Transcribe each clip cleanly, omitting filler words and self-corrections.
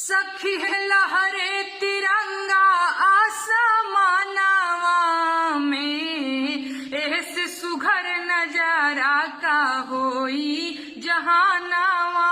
सखी लहरे तिरंगा आसमानवा में ऐसे सुघर नजारा का होई जहानवा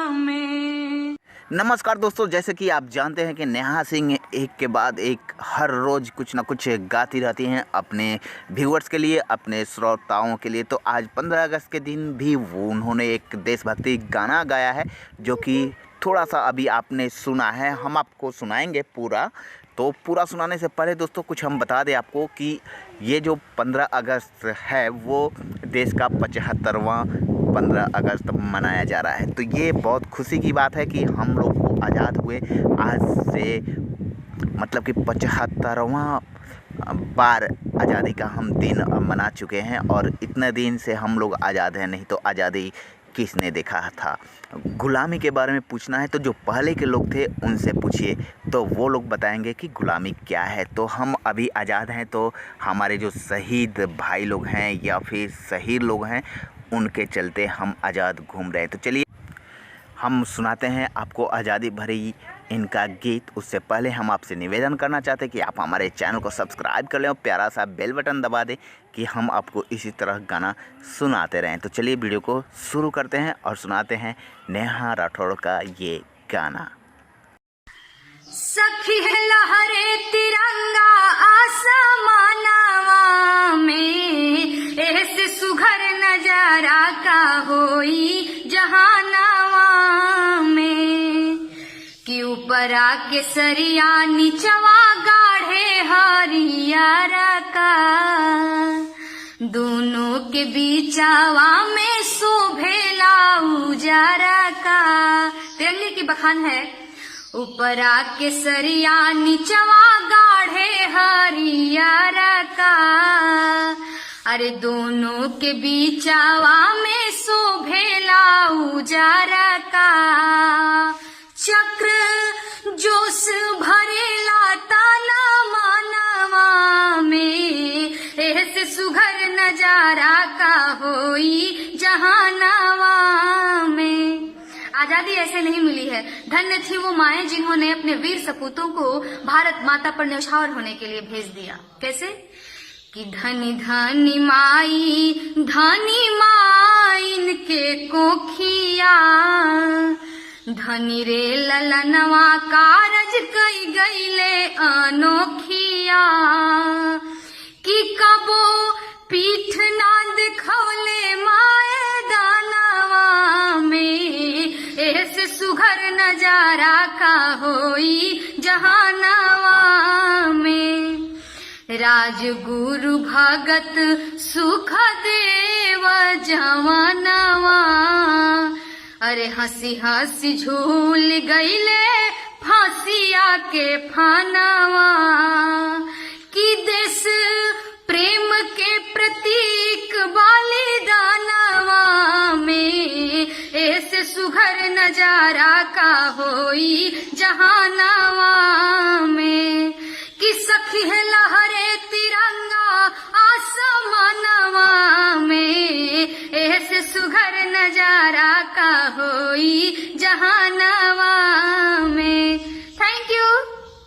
में। नमस्कार दोस्तों, जैसे कि आप जानते हैं कि नेहा सिंह एक के बाद एक हर रोज़ कुछ ना कुछ गाती रहती हैं अपने व्यूअर्स के लिए, अपने श्रोताओं के लिए। तो आज 15 अगस्त के दिन भी उन्होंने एक देशभक्ति गाना गाया है, जो कि थोड़ा सा अभी आपने सुना है। हम आपको सुनाएंगे पूरा। तो पूरा सुनाने से पहले दोस्तों कुछ हम बता दें आपको कि ये जो 15 अगस्त है वो देश का 75वां 15 अगस्त मनाया जा रहा है। तो ये बहुत खुशी की बात है कि हम लोग को आज़ाद हुए आज से मतलब कि 75वां बार आज़ादी का हम दिन मना चुके हैं। और इतने दिन से हम लोग आज़ाद हैं, नहीं तो आज़ादी किसने देखा था। गुलामी के बारे में पूछना है तो जो पहले के लोग थे उनसे पूछिए, तो वो लोग बताएंगे कि गुलामी क्या है। तो हम अभी आज़ाद हैं, तो हमारे जो शहीद भाई लोग हैं या फिर शहीद लोग हैं, उनके चलते हम आज़ाद घूम रहे हैं। तो चलिए हम सुनाते हैं आपको आज़ादी भरी इनका गीत। उससे पहले हम आपसे निवेदन करना चाहते हैं कि आप हमारे चैनल को सब्सक्राइब कर लें और प्यारा सा बेल बटन दबा दें कि हम आपको इसी तरह गाना सुनाते रहें। तो चलिए वीडियो को शुरू करते हैं और सुनाते हैं नेहा राठौड़ का ये गाना। सखी लहरे तिरंगा आसमानवा में ऐसे सुघर नजारा का होई जहानवा में। कि ऊपरा के सरिया नीचवा गाढ़े हरियारा का, दोनों के बीचावा में शोभेला उजारा का। तिरंगे की बखान है। ऊपरा के सरिया नीचवा गाढ़े हरियारा का, अरे दोनों के बीचावा में शोभेला उजारा का। चक्र जोश भरेला ताना मानवा में ऐसे सुघर नजारा का होई जहानवा में। आजादी ऐसे नहीं मिली है। धन्य थी वो माएं जिन्होंने अपने वीर सपूतों को भारत माता पर न्यौछावर होने के लिए भेज दिया। कैसे कि धनी धनी माई इनके कोखिया, धनी रे ललनवा कारज कई गईले अनोखिया। कि कबो पीठ ना दिखौले माए दानवा में ऐसे सुघर नजारा का होई जहानवा में। राजगुरु भगत सुखदेव जवानवा, अरे हंसी हंसी झूल गईले फांसिया के फानवा। कि देश प्रेम के प्रतीक बलिदानवा में ऐसे सुघर नजारा का होई जहानवा